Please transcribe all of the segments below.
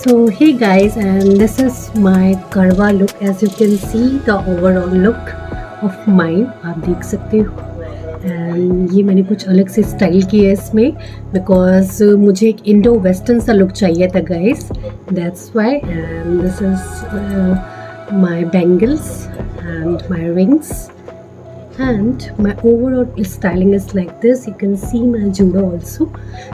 So hey guys, and this is my करवा look. As you can see the overall look of mine, आप देख सकते हो। And ये मैंने कुछ अलग से स्टाइल की है इसमें, बिकॉज मुझे एक इंडो वेस्टर्न सा लुक चाहिए था guys, that's why. And this is my bangles and my rings and my overall styling is like this. You can see my jewelry also.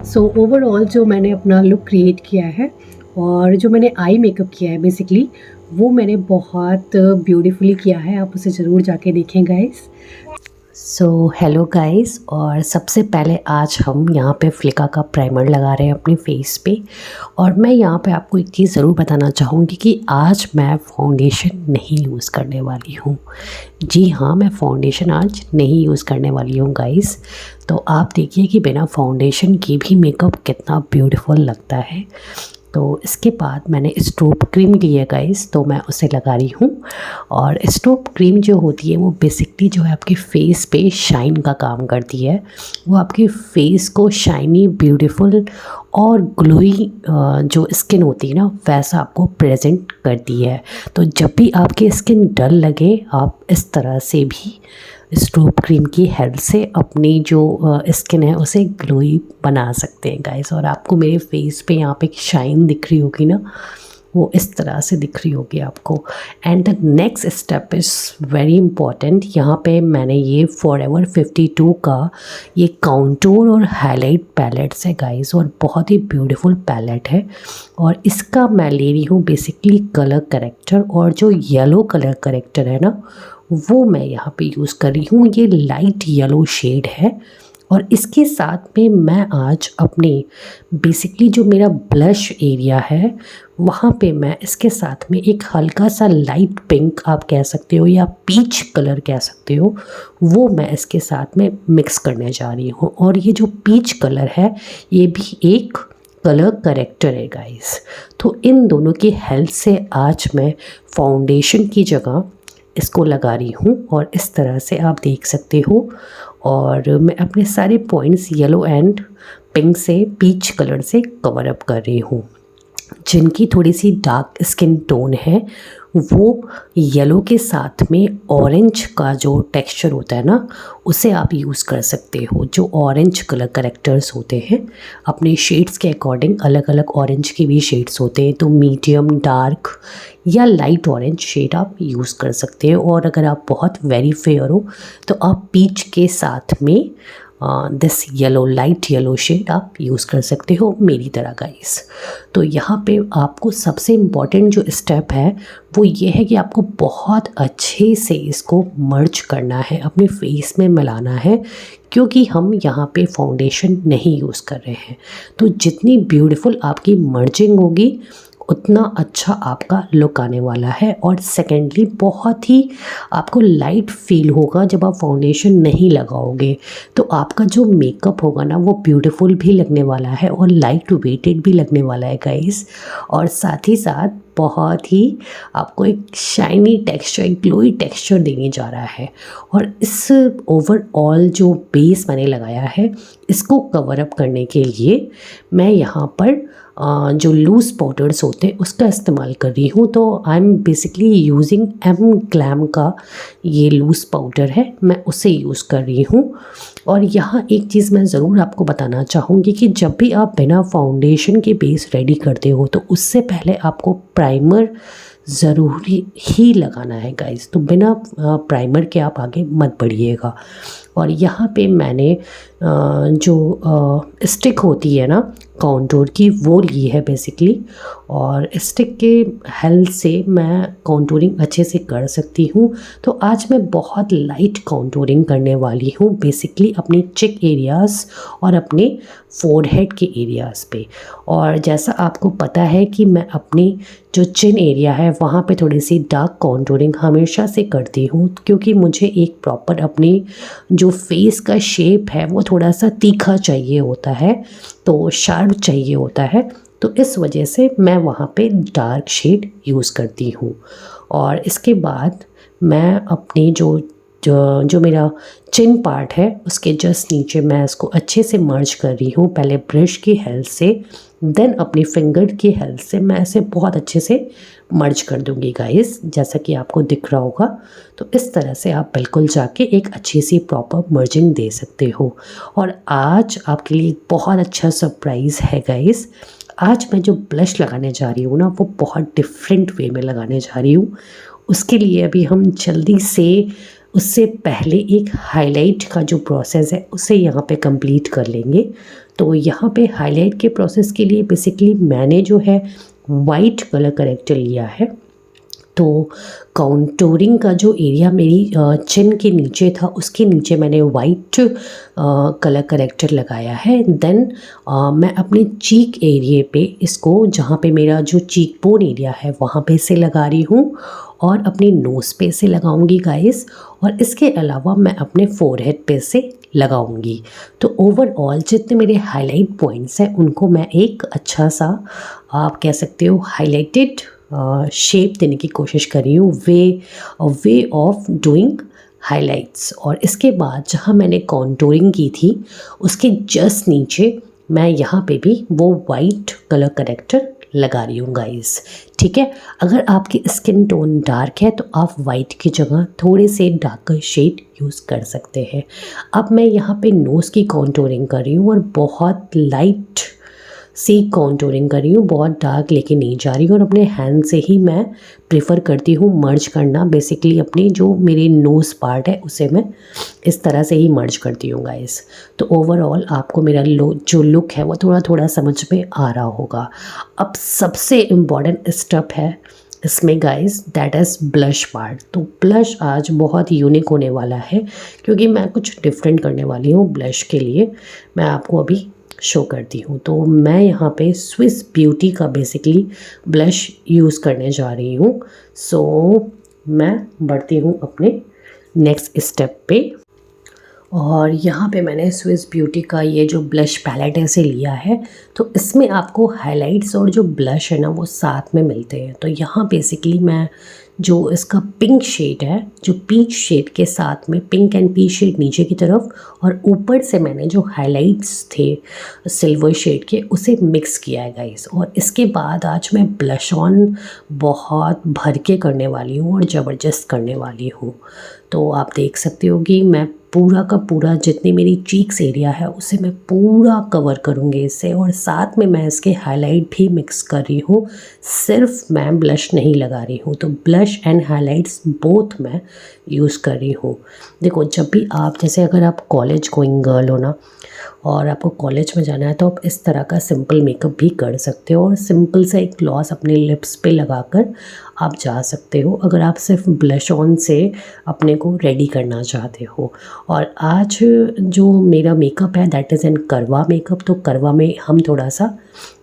So overall जो मैंने अपना लुक क्रिएट किया है और जो मैंने आई मेकअप किया है बेसिकली, वो मैंने बहुत ब्यूटीफुली किया है। आप उसे ज़रूर जाके देखें गाइस। सो हेलो गाइस, और सबसे पहले आज हम यहाँ पे फ्लिका का प्राइमर लगा रहे हैं अपने फेस पे। और मैं यहाँ पे आपको एक चीज़ ज़रूर बताना चाहूँगी कि आज मैं फाउंडेशन नहीं यूज़ करने वाली हूँ। जी हाँ, मैं फाउंडेशन आज नहीं यूज़ करने वाली हूँ गाइस। तो आप देखिए कि बिना फाउंडेशन के भी मेकअप कितना ब्यूटीफुल लगता है। तो इसके बाद मैंने स्ट्रोब क्रीम ली है गाइस, तो मैं उसे लगा रही हूँ। और स्ट्रोब क्रीम जो होती है वो बेसिकली जो है आपके फेस पे शाइन का काम करती है। वो आपके फेस को शाइनी, ब्यूटीफुल और ग्लोई जो स्किन होती है ना, वैसा आपको प्रेजेंट करती है। तो जब भी आपकी स्किन डल लगे, आप इस तरह से भी स्ट्रोब क्रीम की हेल्प से अपनी जो स्किन है उसे ग्लोई बना सकते हैं गाइस। और आपको मेरे फेस पे यहाँ पे एक शाइन दिख रही होगी ना, वो इस तरह से दिख रही होगी आपको। And the next step is very important. यहाँ पे मैंने ये फॉरएवर 52 का ये काउंटूर और हाईलाइट पैलेट्स है गाइस, और बहुत ही ब्यूटीफुल पैलेट है। और इसका मैं ले रही हूँ बेसिकली कलर करेक्टर, और जो येलो कलर करेक्टर है ना, वो मैं यहाँ पे यूज़ कर रही हूँ। ये लाइट येलो शेड है। और इसके साथ में मैं आज अपने बेसिकली जो मेरा ब्लश एरिया है, वहाँ पे मैं इसके साथ में एक हल्का सा लाइट पिंक आप कह सकते हो या पीच कलर कह सकते हो, वो मैं इसके साथ में मिक्स करने जा रही हूँ। और ये जो पीच कलर है, ये भी एक कलर करेक्टर है गाइस। तो इन दोनों की हेल्प से आज मैं फाउंडेशन की जगह इसको लगा रही हूँ, और इस तरह से आप देख सकते हो। और मैं अपने सारे पॉइंट्स येलो एंड पिंक से, पीच कलर से कवर अप कर रही हूँ। जिनकी थोड़ी सी डार्क स्किन टोन है, वो येलो के साथ में ऑरेंज का जो टेक्सचर होता है ना, उसे आप यूज़ कर सकते हो। जो ऑरेंज कलर करेक्टर्स होते हैं, अपने शेड्स के अकॉर्डिंग अलग अलग ऑरेंज के भी शेड्स होते हैं, तो मीडियम, डार्क या लाइट ऑरेंज शेड आप यूज़ कर सकते हो। और अगर आप बहुत वेरी फेयर हो तो आप पीच के साथ में this yellow, light yellow shade आप यूज़ कर सकते हो मेरी तरह गाइस। तो यहाँ पे आपको सबसे इम्पॉर्टेंट जो स्टेप है वो ये है कि आपको बहुत अच्छे से इसको मर्ज करना है, अपने फेस में मिलाना है, क्योंकि हम यहाँ पे फाउंडेशन नहीं यूज़ कर रहे हैं। तो जितनी ब्यूटीफुल आपकी मर्जिंग होगी, उतना अच्छा आपका लुक आने वाला है। और सेकेंडली बहुत ही आपको लाइट फील होगा जब आप फाउंडेशन नहीं लगाओगे, तो आपका जो मेकअप होगा ना, वो ब्यूटीफुल भी लगने वाला है और लाइट वेटेड भी लगने वाला है गाइस। और साथ ही साथ बहुत ही आपको एक शाइनी टेक्सचर, एक ग्लोई टेक्सचर देने जा रहा है। और इस ओवरऑल जो बेस मैंने लगाया है, इसको कवर अप करने के लिए मैं यहाँ पर जो लूज़ पाउडर्स होते हैं उसका इस्तेमाल कर रही हूँ। तो I am basically using glam का ये लूज़ पाउडर है, मैं उसे यूज़ कर रही हूँ। और यहाँ एक चीज़ मैं ज़रूर आपको बताना चाहूँगी कि जब भी आप बिना फाउंडेशन के बेस रेडी करते हो, तो उससे पहले आपको प्राइमर ज़रूरी ही लगाना है गाइस। तो बिना प्राइमर के आप आगे मत बढ़िएगा। और यहाँ पे मैंने जो स्टिक होती है ना कॉन्टूर की, वो ली है बेसिकली। और स्टिक के हेल्प से मैं कॉन्टूरिंग अच्छे से कर सकती हूँ। तो आज मैं बहुत लाइट कॉन्टूरिंग करने वाली हूँ, बेसिकली अपने चिक एरियाज़ और अपने फोरहेड के एरियाज़ पे। और जैसा आपको पता है कि मैं अपनी जो चिन एरिया है, वहाँ पे थोड़ी सी डार्क कॉन्टूरिंग हमेशा से करती हूँ, क्योंकि मुझे एक प्रॉपर अपनी जो फेस का शेप है वो थोड़ा सा तीखा चाहिए होता है, तो शार्प चाहिए होता है। तो इस वजह से मैं वहाँ पे डार्क शेड यूज़ करती हूँ। और इसके बाद मैं अपनी जो जो मेरा चिन पार्ट है उसके जस्ट नीचे मैं इसको अच्छे से मर्ज कर रही हूँ, पहले ब्रश की हेल्प से, देन अपनी फिंगर की हेल्प से मैं इसे बहुत अच्छे से मर्ज कर दूँगी गाइस, जैसा कि आपको दिख रहा होगा। तो इस तरह से आप बिल्कुल जाके एक अच्छी सी प्रॉपर मर्जिंग दे सकते हो। और आज आपके लिए बहुत अच्छा सरप्राइज़ है गाइस। आज मैं जो ब्लश लगाने जा रही हूँ ना, वो बहुत डिफरेंट वे में लगाने जा रही हूँ। उसके लिए अभी हम जल्दी से, उससे पहले एक हाईलाइट का जो प्रोसेस है उसे यहाँ पे कंप्लीट कर लेंगे। तो यहाँ पे हाईलाइट के प्रोसेस के लिए बेसिकली मैंने जो है वाइट कलर करेक्टर लिया है। तो कॉन्टूरिंग का जो एरिया मेरी चिन के नीचे था उसके नीचे मैंने वाइट कलर करेक्टर लगाया है। देन मैं अपने चीक एरिया पे इसको, जहाँ पे मेरा जो चीक बोन एरिया है वहाँ पे से लगा रही हूँ, और अपने नोज़ पे से लगाऊंगी गाइस, और इसके अलावा मैं अपने फोरहेड पे से लगाऊंगी। तो ओवरऑल जितने मेरे हाईलाइट पॉइंट्स हैं उनको मैं एक अच्छा सा, आप कह सकते हो, हाईलाइटेड शेप देने की कोशिश कर रही हूँ, वे ऑफ डूइंग हाइलाइट्स। और इसके बाद जहाँ मैंने कॉन्टूरिंग की थी उसके जस्ट नीचे मैं यहाँ पे भी वो वाइट कलर करेक्टर लगा रही हूँ गाइस, ठीक है। अगर आपकी स्किन टोन डार्क है तो आप वाइट की जगह थोड़े से डार्कर शेड यूज़ कर सकते हैं। अब मैं यहाँ पे नोज़ की कॉन्टूरिंग कर रही हूँ और बहुत लाइट सी कॉन्टूरिंग कर रही हूँ, बहुत डार्क लेके नहीं जा रही हूँ, और अपने हैंड से ही मैं प्रेफर करती हूँ मर्ज करना। बेसिकली अपनी जो मेरे नोज़ पार्ट है उसे मैं इस तरह से ही मर्ज करती हूँ गाइस। तो ओवरऑल आपको मेरा जो लुक है वो थोड़ा थोड़ा समझ में आ रहा होगा। अब सबसे इम्पॉर्टेंट स्टेप है इसमें guys, that is blush part. तो ब्लश आज बहुत यूनिक होने वाला है क्योंकि मैं कुछ डिफरेंट करने वाली हूँ ब्लश के लिए। मैं आपको अभी शो करती हूँ। तो मैं यहाँ पे स्विस ब्यूटी का बेसिकली ब्लश यूज़ करने जा रही हूँ। सो मैं बढ़ती हूँ अपने नेक्स्ट स्टेप पे, और यहाँ पे मैंने स्विस ब्यूटी का ये जो ब्लश पैलेट ऐसे लिया है। तो इसमें आपको हाइलाइट्स और जो ब्लश है ना वो साथ में मिलते हैं। तो यहाँ बेसिकली मैं जो इसका पिंक शेड है, जो पीच शेड के साथ में पिंक एंड पीच शेड नीचे की तरफ, और ऊपर से मैंने जो हाइलाइट्स थे सिल्वर शेड के उसे मिक्स किया है गाइस। और इसके बाद आज मैं ब्लश ऑन बहुत भर के करने वाली हूँ और ज़बरदस्त करने वाली हूँ। तो आप देख सकते हो कि मैं पूरा का पूरा जितनी मेरी चीक्स एरिया है उसे मैं पूरा कवर करूँगी इससे, और साथ में मैं इसके हाईलाइट भी मिक्स कर रही हूँ। सिर्फ मैं ब्लश नहीं लगा रही हूँ, तो ब्लश एंड हाइलाइट्स बोथ मैं यूज़ कर रही हूँ। देखो, जब भी आप, जैसे अगर आप कॉलेज गोइंग गर्ल हो ना और आपको कॉलेज में जाना है तो आप इस तरह का सिंपल मेकअप भी कर सकते हो, और सिंपल सा एक ग्लॉस अपने लिप्स पे लगाकर आप जा सकते हो अगर आप सिर्फ ब्लश ऑन से अपने को रेडी करना चाहते हो। और आज जो मेरा मेकअप है दैट इज़ एन करवा मेकअप। तो करवा में हम थोड़ा सा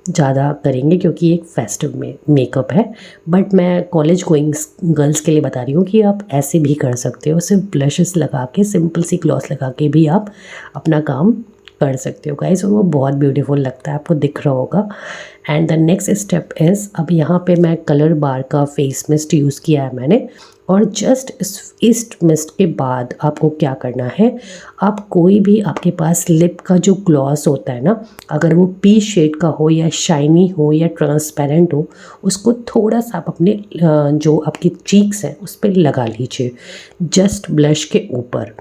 ज़्यादा करेंगे क्योंकि एक फेस्टिव में मेकअप है, बट मैं कॉलेज गोइंग गर्ल्स के लिए बता रही हूँ कि आप ऐसे भी कर सकते हो, सिर्फ ब्लशेस लगा के, सिंपल सी ग्लॉस लगा के भी आप अपना काम कर सकते हो गाइस, और वो बहुत ब्यूटीफुल लगता है, आपको दिख रहा होगा। And the next step is, अब यहाँ पे मैं कलर बार का फेस मिस्ट यूज़ किया है मैंने, और जस्ट इस मिस्ट के बाद आपको क्या करना है, आप कोई भी आपके पास लिप का जो ग्लॉस होता है ना, अगर वो पीच शेड का हो या शाइनी हो या ट्रांसपेरेंट हो, उसको थोड़ा सा आप अपने जो आपकी चीक्स हैं उस पर लगा लीजिए जस्ट ब्लश के ऊपर।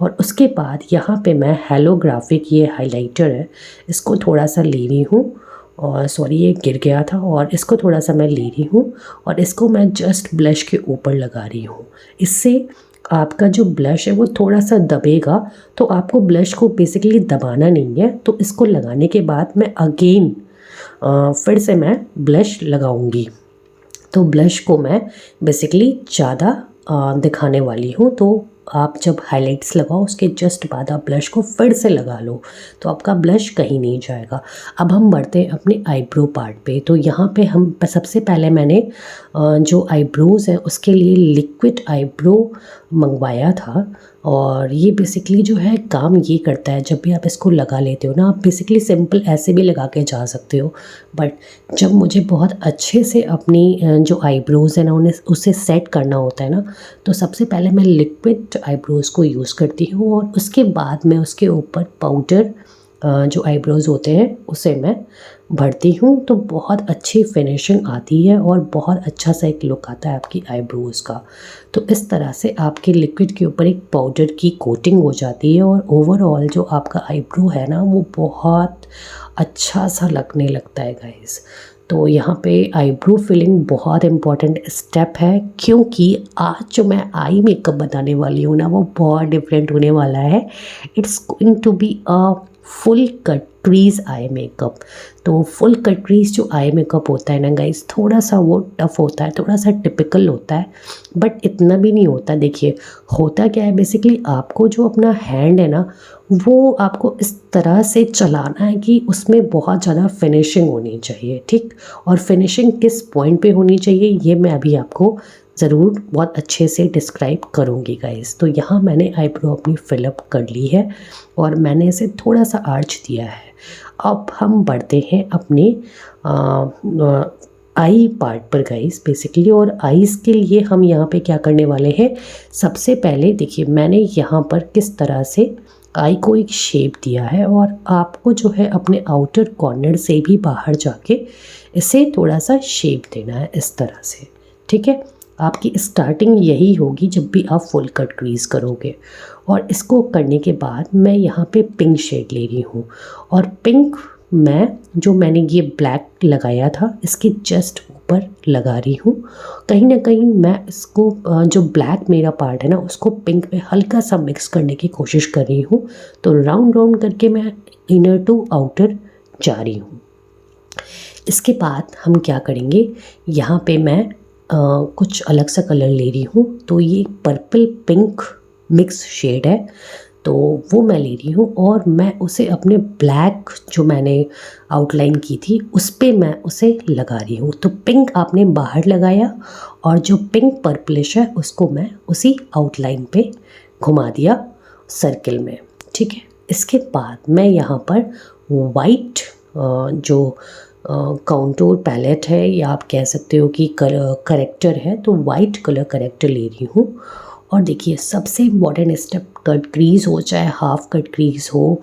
और उसके बाद यहाँ पे मैं हेलोग्राफिक, ये हाइलाइटर है, इसको थोड़ा सा ले रही हूँ, और सॉरी ये गिर गया था, और इसको थोड़ा सा मैं ले रही हूँ और इसको मैं जस्ट ब्लश के ऊपर लगा रही हूँ। इससे आपका जो ब्लश है वो थोड़ा सा दबेगा, तो आपको ब्लश को बेसिकली दबाना नहीं है। तो इसको लगाने के बाद मैं अगेन फिर से मैं ब्लश लगाऊंगी। तो ब्लश को मैं बेसिकली ज़्यादा दिखाने वाली हूँ, तो आप जब हाइलाइट्स लगाओ उसके जस्ट बाद आप ब्लश को फिर से लगा लो, तो आपका ब्लश कहीं नहीं जाएगा। अब हम बढ़ते हैं अपने आईब्रो पार्ट पे। तो यहाँ पे हम सबसे पहले मैंने जो आईब्रोज़ हैं उसके लिए लिक्विड आईब्रो मंगवाया था, और ये बेसिकली जो है काम ये करता है, जब भी आप इसको लगा लेते हो ना, आप बेसिकली सिंपल ऐसे भी लगा के जा सकते हो, बट जब मुझे बहुत अच्छे से अपनी जो आईब्रोज़ है ना उन्हें उसे सेट करना होता है ना, तो सबसे पहले मैं लिक्विड आईब्रोज़ को यूज़ करती हूँ और उसके बाद मैं उसके ऊपर पाउडर जो आईब्रोज़ होते हैं उसे मैं भरती हूँ, तो बहुत अच्छी फिनिशिंग आती है और बहुत अच्छा सा एक लुक आता है आपकी आईब्रोज़ का। तो इस तरह से आपके लिक्विड के ऊपर एक पाउडर की कोटिंग हो जाती है और ओवरऑल जो आपका आईब्रो है ना वो बहुत अच्छा सा लगने लगता है गाइस। तो यहाँ पे आईब्रो फिलिंग बहुत इम्पॉर्टेंट स्टेप है, क्योंकि आज जो मैं आई मेकअप बताने वाली हूँ ना वो बहुत डिफरेंट होने वाला है। It's going to be a full cut crease eye makeup. तो फुल कट क्रीज जो आई मेकअप होता है ना गाइस, थोड़ा सा वो टफ होता है, थोड़ा सा टिपिकल होता है, बट इतना भी नहीं होता। देखिए होता क्या है, बेसिकली आपको जो अपना हैंड है ना वो आपको इस तरह से चलाना है कि उसमें बहुत ज़्यादा फिनिशिंग होनी चाहिए, ठीक। और फिनिशिंग किस पॉइंट पे होनी चाहिए ये मैं अभी आपको ज़रूर बहुत अच्छे से डिस्क्राइब करूँगी गाइस। तो यहाँ मैंने आईब्रो अपनी फिलअप कर ली है और मैंने इसे थोड़ा सा आर्च दिया है। अब हम बढ़ते हैं अपने आई पार्ट पर गाइस बेसिकली, और आईज़ के लिए हम यहाँ पे क्या करने वाले हैं, सबसे पहले देखिए मैंने यहाँ पर किस तरह से आई को एक शेप दिया है और आपको जो है अपने आउटर कॉर्नर से भी बाहर जाके इसे थोड़ा सा शेप देना है इस तरह से, ठीक है। आपकी स्टार्टिंग यही होगी जब भी आप फुल कट क्रीज करोगे। और इसको करने के बाद मैं यहाँ पे पिंक शेड ले रही हूँ और पिंक मैंने ये ब्लैक लगाया था इसके जस्ट ऊपर लगा रही हूँ। कहीं ना कहीं मैं इसको जो ब्लैक मेरा पार्ट है ना उसको पिंक में हल्का सा मिक्स करने की कोशिश कर रही हूँ। तो राउंड राउंड करके मैं इनर टू आउटर जा रही हूँ। इसके बाद हम क्या करेंगे, यहाँ पे मैं कुछ अलग सा कलर ले रही हूँ। तो ये पर्पल पिंक मिक्स शेड है, तो वो मैं ले रही हूँ और मैं उसे अपने ब्लैक जो मैंने आउटलाइन की थी उस पर मैं उसे लगा रही हूँ। तो पिंक आपने बाहर लगाया और जो पिंक पर्पलिश है उसको मैं उसी आउटलाइन पे घुमा दिया सर्किल में, ठीक है। इसके बाद मैं यहाँ पर वाइट जो काउंटूर पैलेट है या आप कह सकते हो कि करेक्टर है, तो वाइट कलर करेक्टर ले रही हूँ। और देखिए सबसे इम्पॉर्टेंट स्टेप, कट क्रीज हो चाहे हाफ कट क्रीज हो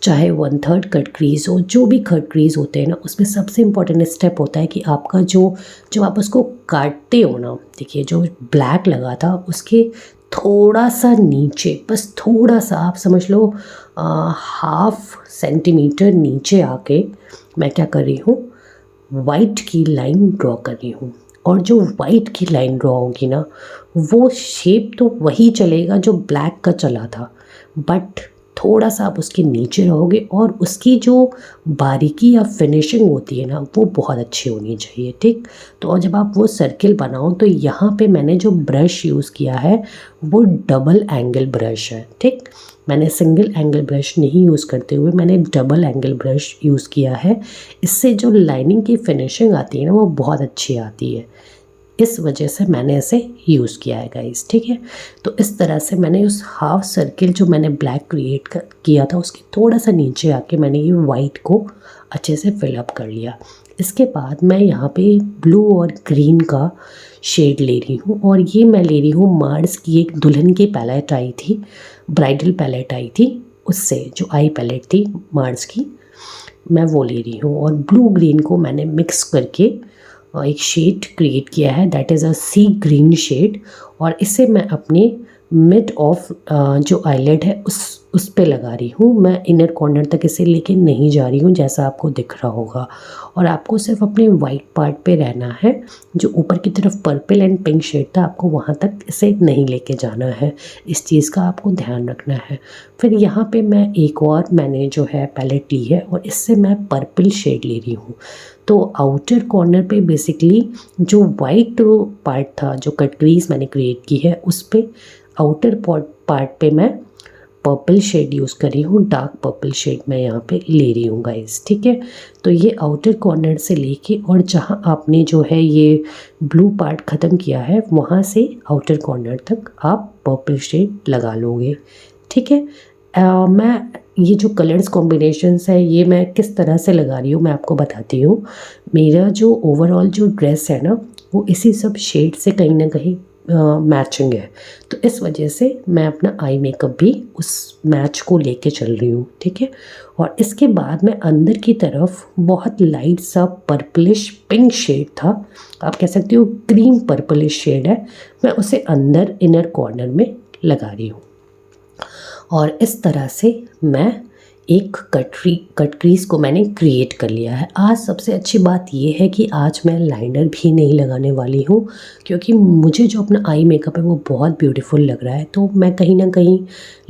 चाहे 1/3 कट क्रीज हो, जो भी कट क्रीज होते हैं ना उसमें सबसे इम्पॉर्टेंट स्टेप होता है कि आपका जब आप उसको काटते हो ना, देखिए जो ब्लैक लगा था उसके थोड़ा सा नीचे, बस थोड़ा सा आप समझ लो 1/2 सेंटीमीटर नीचे आके मैं क्या कर रही हूँ, वाइट की लाइन ड्रॉ कर रही हूँ। और जो वाइट की लाइन ड्रॉ होगी ना वो शेप तो वही चलेगा जो ब्लैक का चला था, बट थोड़ा सा आप उसके नीचे रहोगे और उसकी जो बारीकी या फिनिशिंग होती है ना वो बहुत अच्छी होनी चाहिए, ठीक। तो और जब आप वो सर्किल बनाओ तो यहाँ पे मैंने जो ब्रश यूज़ किया है वो डबल एंगल ब्रश है, ठीक। मैंने सिंगल एंगल ब्रश नहीं यूज़ करते हुए मैंने डबल एंगल ब्रश यूज़ किया है। इससे जो लाइनिंग की फिनिशिंग आती है ना वो बहुत अच्छी आती है, इस वजह से मैंने इसे यूज़ किया है गाइस, ठीक है। तो इस तरह से मैंने उस हाफ सर्किल जो मैंने ब्लैक क्रिएट किया था उसके थोड़ा सा नीचे आके मैंने ये वाइट को अच्छे से फिलअप कर लिया। इसके बाद मैं यहाँ पे ब्लू और ग्रीन का शेड ले रही हूँ और ये मैं ले रही हूँ मार्स की एक दुल्हन की पैलेट आई थी, ब्राइडल पैलेट आई थी, उससे जो आई पैलेट थी मार्स की मैं वो ले रही हूँ। और ब्लू ग्रीन को मैंने मिक्स करके एक शेड क्रिएट किया है, that is a sea green shade. और इसे मैं अपने मिड ऑफ जो आईलेड है उस पे लगा रही हूँ। मैं इनर कॉर्नर तक इसे लेके नहीं जा रही हूँ जैसा आपको दिख रहा होगा, और आपको सिर्फ अपने वाइट पार्ट पे रहना है। जो ऊपर की तरफ पर्पल एंड पिंक शेड था आपको वहाँ तक इसे नहीं लेके जाना है, इस चीज़ का आपको ध्यान रखना है। फिर यहाँ पे मैं एक और मैंने जो है पैलेट ली है और इससे मैं पर्पल शेड ले रही हूँ। तो आउटर कॉर्नर पे बेसिकली जो वाइट पार्ट था, जो कट क्रीज मैंने क्रिएट की है उस पे आउटर पार्ट पे मैं पर्पल शेड यूज़ कर रही हूँ, डार्क पर्पल शेड मैं यहाँ पे ले रही हूँ गाइस, ठीक है। तो ये आउटर कॉर्नर से लेके और जहाँ आपने जो है ये ब्लू पार्ट ख़त्म किया है वहाँ से आउटर कॉर्नर तक आप पर्पल शेड लगा लोगे, ठीक है। मैं ये जो कलर्स कॉम्बिनेशंस है ये मैं किस तरह से लगा रही हूँ मैं आपको बताती हूँ। मेरा जो ओवरऑल जो ड्रेस है ना वो इसी सब शेड से कहीं ना कहीं मैचिंग है, तो इस वजह से मैं अपना आई मेकअप भी उस मैच को लेके चल रही हूँ, ठीक है। और इसके बाद मैं अंदर की तरफ बहुत लाइट सा पर्पलिश पिंक शेड था, आप कह सकते हो क्रीम पर्पलिश शेड है, मैं उसे अंदर इनर कॉर्नर में लगा रही हूँ। और इस तरह से मैं एक कट क्रीज को मैंने क्रिएट कर लिया है। आज सबसे अच्छी बात ये है कि आज मैं लाइनर भी नहीं लगाने वाली हूँ, क्योंकि मुझे जो अपना आई मेकअप है वो बहुत ब्यूटीफुल लग रहा है, तो मैं कहीं ना कहीं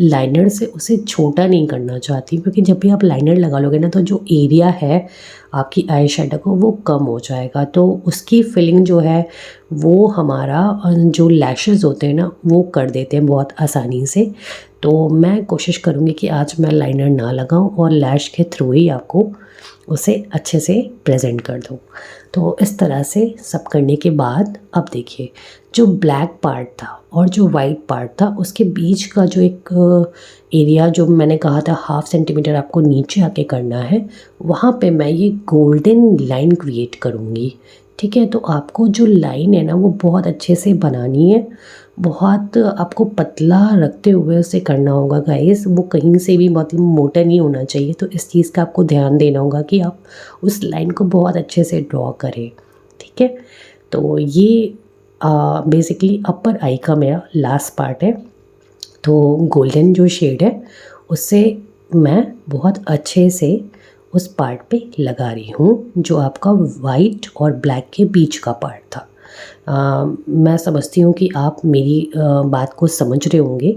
लाइनर से उसे छोटा नहीं करना चाहती, क्योंकि जब भी आप लाइनर लगा लोगे ना तो जो एरिया है आपकी आई शेडो को वो कम हो जाएगा, तो उसकी फिलिंग जो है वो हमारा जो लैशेज़ होते हैं ना वो कर देते हैं बहुत आसानी से। तो मैं कोशिश करूँगी कि आज मैं लाइनर ना लगाऊं और लैश के थ्रू ही आपको उसे अच्छे से प्रेजेंट कर दूं। तो इस तरह से सब करने के बाद अब देखिए जो ब्लैक पार्ट था और जो वाइट पार्ट था उसके बीच का जो एक एरिया जो मैंने कहा था 1/2 सेंटीमीटर आपको नीचे आके करना है, वहाँ पे मैं ये गोल्डन लाइन क्रिएट करूँगी, ठीक है। तो आपको जो लाइन है ना वो बहुत अच्छे से बनानी है, बहुत आपको पतला रखते हुए उसे करना होगा गाइस, वो कहीं से भी बहुत मोटा नहीं होना चाहिए, तो इस चीज़ का आपको ध्यान देना होगा कि आप उस लाइन को बहुत अच्छे से ड्रॉ करें, ठीक है। तो ये बेसिकली अपर आई का मेरा लास्ट पार्ट है, तो गोल्डन जो शेड है उससे मैं बहुत अच्छे से उस पार्ट पे लगा रही हूँ जो आपका वाइट और ब्लैक के बीच का पार्ट था। मैं समझती हूँ कि आप मेरी बात को समझ रहे होंगे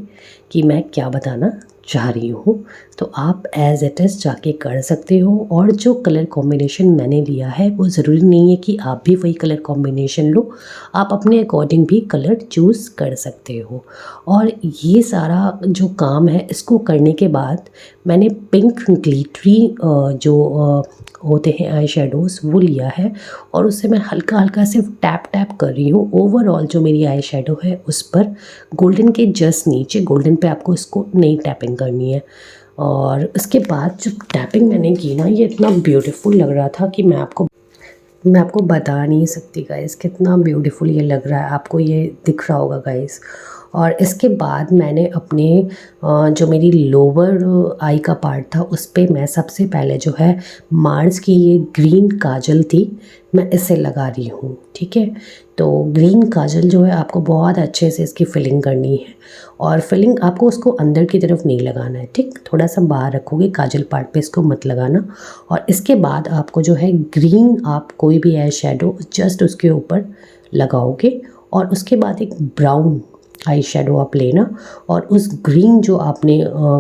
कि मैं क्या बताना चाह रही हूँ, तो आप एज़ इट इज़ जाके कर सकते हो। और जो कलर कॉम्बिनेशन मैंने लिया है वो ज़रूरी नहीं है कि आप भी वही कलर कॉम्बिनेशन लो, आप अपने अकॉर्डिंग भी कलर चूज़ कर सकते हो। और ये सारा जो काम है इसको करने के बाद मैंने पिंक ग्लिटरी जो होते हैं आई शेडोज़ वो लिया है और उससे मैं हल्का हल्का सिर्फ टैप टैप कर रही हूँ ओवरऑल जो मेरी आई शेडो है उस पर, गोल्डन के जस्ट नीचे, गोल्डन पे आपको इसको नहीं टैपिंग करनी है। और उसके बाद जो टैपिंग मैंने की ना ये इतना ब्यूटीफुल लग रहा था कि मैं आपको बता नहीं सकती गाइस कितना ब्यूटीफुल ये लग रहा है, आपको ये दिख रहा होगा गाइस। और इसके बाद मैंने अपने जो मेरी लोअर आई का पार्ट था उस पर मैं सबसे पहले जो है मार्स की ये ग्रीन काजल थी मैं इसे लगा रही हूँ, ठीक है। तो ग्रीन काजल जो है आपको बहुत अच्छे से इसकी फिलिंग करनी है और फिलिंग आपको उसको अंदर की तरफ नहीं लगाना है, ठीक, थोड़ा सा बाहर रखोगे काजल पार्ट पे, इसको मत लगाना। और इसके बाद आपको जो है ग्रीन आप कोई भी आई शेडो जस्ट उसके ऊपर लगाओगे और उसके बाद एक ब्राउन आई शेडो आप लेना और उस ग्रीन जो आपने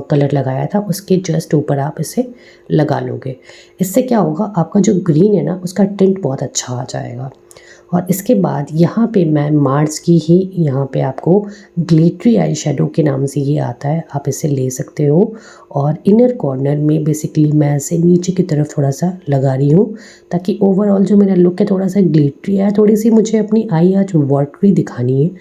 कलर लगाया था उसके जस्ट ऊपर आप इसे लगा लोगे। इससे क्या होगा आपका जो ग्रीन है ना उसका टिंट बहुत अच्छा आ जाएगा। और इसके बाद यहाँ पे मैं मार्स की ही यहाँ पे आपको ग्लिटरी आई शेडो के नाम से ये आता है, आप इसे ले सकते हो। और इनर कॉर्नर में बेसिकली मैं इसे नीचे की तरफ थोड़ा सा लगा रही हूँ ताकि ओवरऑल जो मेरा लुक है थोड़ा सा ग्लिटरी है, थोड़ी सी मुझे अपनी आई आज वर्करी दिखानी है,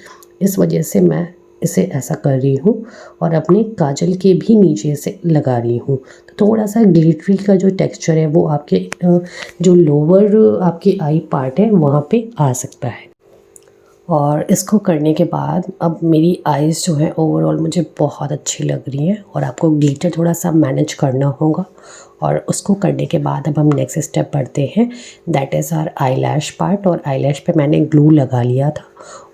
इस वजह से मैं इसे ऐसा कर रही हूँ। और अपने काजल के भी नीचे से लगा रही हूँ तो थोड़ा सा ग्लिटरी का जो टेक्सचर है वो आपके जो लोअर आपकी आई पार्ट है वहाँ पे आ सकता है। और इसको करने के बाद अब मेरी आईज़ जो है ओवरऑल मुझे बहुत अच्छी लग रही हैं और आपको ग्लिटर थोड़ा सा मैनेज करना होगा। और उसको करने के बाद अब हम नेक्स्ट स्टेप बढ़ते हैं, that is our eyelash part. और आईलैश पे मैंने ग्लू लगा लिया था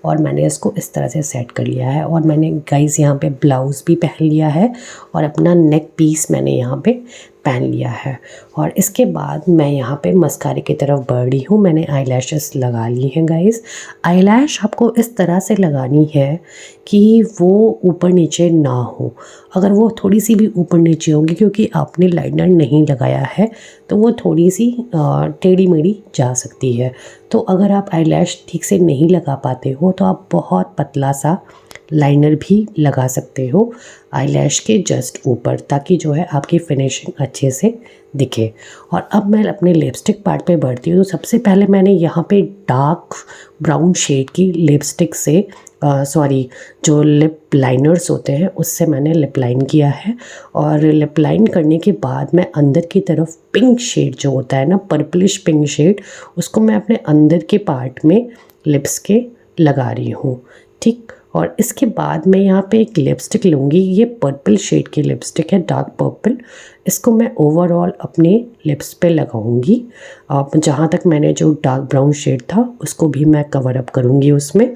और मैंने इसको इस तरह से सेट कर लिया है। और मैंने गाइस यहाँ पे ब्लाउज़ भी पहन लिया है और अपना नेक पीस मैंने यहाँ पे पहन लिया है। और इसके बाद मैं यहाँ पे मस्कारे की तरफ बढ़ रही हूँ, मैंने आईलैशेस लगा ली हैं गाइस। आईलैश आपको इस तरह से लगानी है कि वो ऊपर नीचे ना हो, अगर वो थोड़ी सी भी ऊपर नीचे होगी क्योंकि आपने लाइनर नहीं लगाया है तो वो थोड़ी सी टेढ़ी मेढ़ी जा सकती है। तो अगर आप आईलैश ठीक से नहीं लगा पाते हो तो आप बहुत पतला सा लाइनर भी लगा सकते हो आईलैश के जस्ट ऊपर, ताकि जो है आपकी फिनिशिंग अच्छे से दिखे। और अब मैं अपने लिपस्टिक पार्ट पे बढ़ती हूँ। तो सबसे पहले मैंने यहाँ पे डार्क ब्राउन शेड की लिपस्टिक से जो लिप लाइनर्स होते हैं उससे मैंने लिप लाइन किया है। और लिप लाइन करने के बाद मैं अंदर की तरफ पिंक शेड जो होता है ना, पर्पलिश पिंक शेड, उसको मैं अपने अंदर के पार्ट में लिप्स के लगा रही हूँ, ठीक। और इसके बाद मैं यहाँ पे एक लिपस्टिक लूँगी, ये पर्पल शेड की लिपस्टिक है, डार्क पर्पल। इसको मैं ओवरऑल अपने लिप्स पे लगाऊंगी। अब जहाँ तक मैंने जो डार्क ब्राउन शेड था उसको भी मैं कवर अप करूँगी उसमें।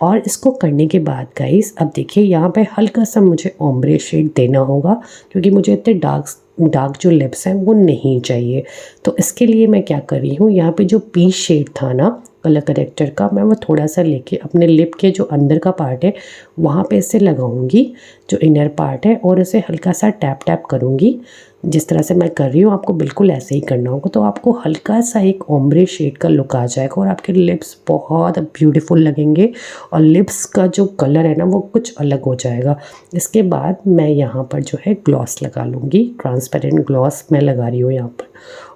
और इसको करने के बाद गाइस, अब देखिए यहाँ पे हल्का सा मुझे ओम्ब्रे शेड देना होगा, क्योंकि मुझे इतने डार्क जो लिप्स हैं वो नहीं चाहिए। तो इसके लिए मैं क्या कर रही हूँ, यहाँ पे जो पीच शेड था ना कलर करेक्टर का, मैं वो थोड़ा सा लेके अपने लिप के जो अंदर का पार्ट है वहाँ पे इसे लगाऊंगी, जो इनर पार्ट है, और इसे हल्का सा टैप टैप करूँगी। जिस तरह से मैं कर रही हूँ आपको बिल्कुल ऐसे ही करना होगा, तो आपको हल्का सा एक ओम्ब्रे शेड का लुक आ जाएगा और आपके लिप्स बहुत ब्यूटीफुल लगेंगे और लिप्स का जो कलर है ना वो कुछ अलग हो जाएगा। इसके बाद मैं यहाँ पर जो है ग्लॉस लगा लूँगी, ट्रांसपेरेंट ग्लॉस मैं लगा रही हूँ यहाँ पर।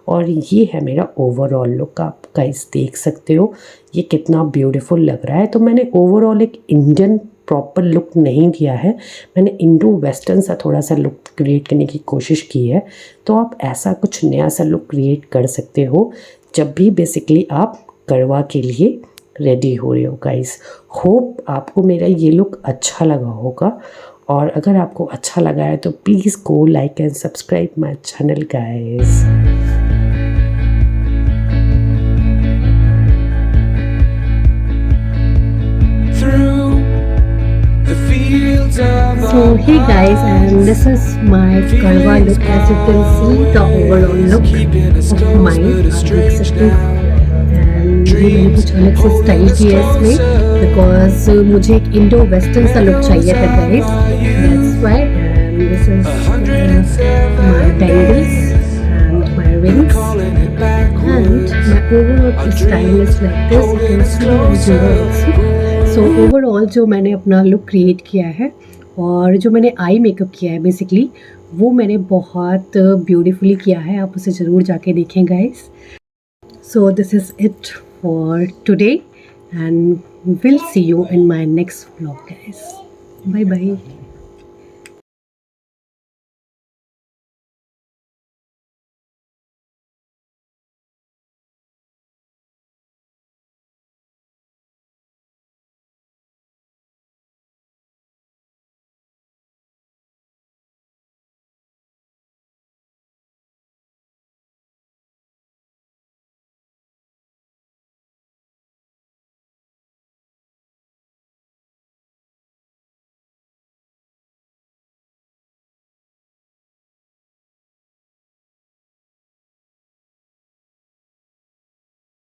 और ये है मेरा ओवरऑल लुक, आप गाइस देख सकते हो ये कितना ब्यूटीफुल लग रहा है। तो मैंने ओवरऑल एक इंडियन प्रॉपर लुक नहीं दिया है, मैंने इंडो वेस्टर्न सा थोड़ा सा लुक क्रिएट करने की कोशिश की है। तो आप ऐसा कुछ नया सा लुक क्रिएट कर सकते हो जब भी बेसिकली आप करवा के लिए रेडी हो रहे हो गाइस। होप आपको मेरा ये लुक अच्छा लगा होगा, और अगर आपको अच्छा लगा है तो please go like and subscribe my channel guys. So hey guys, and this is my Karwa look. As you can see the overall look of mine, आप देख सकते हो। And ये मैंने कुछ अलग से स्टाइल किया है इसमें, because मुझे एक इंडो वेस्टर्न सा लुक चाहिए था guys, that's why। And this is my bangles and my rings, and my overall style is like this, you can see also। So overall जो मैंने अपना लुक क्रिएट किया है और जो मैंने आई मेकअप किया है बेसिकली, वो मैंने बहुत ब्यूटीफुली किया है, आप उसे ज़रूर जाके देखें guys. So this is it for today and will see you in my next vlog guys. Bye bye.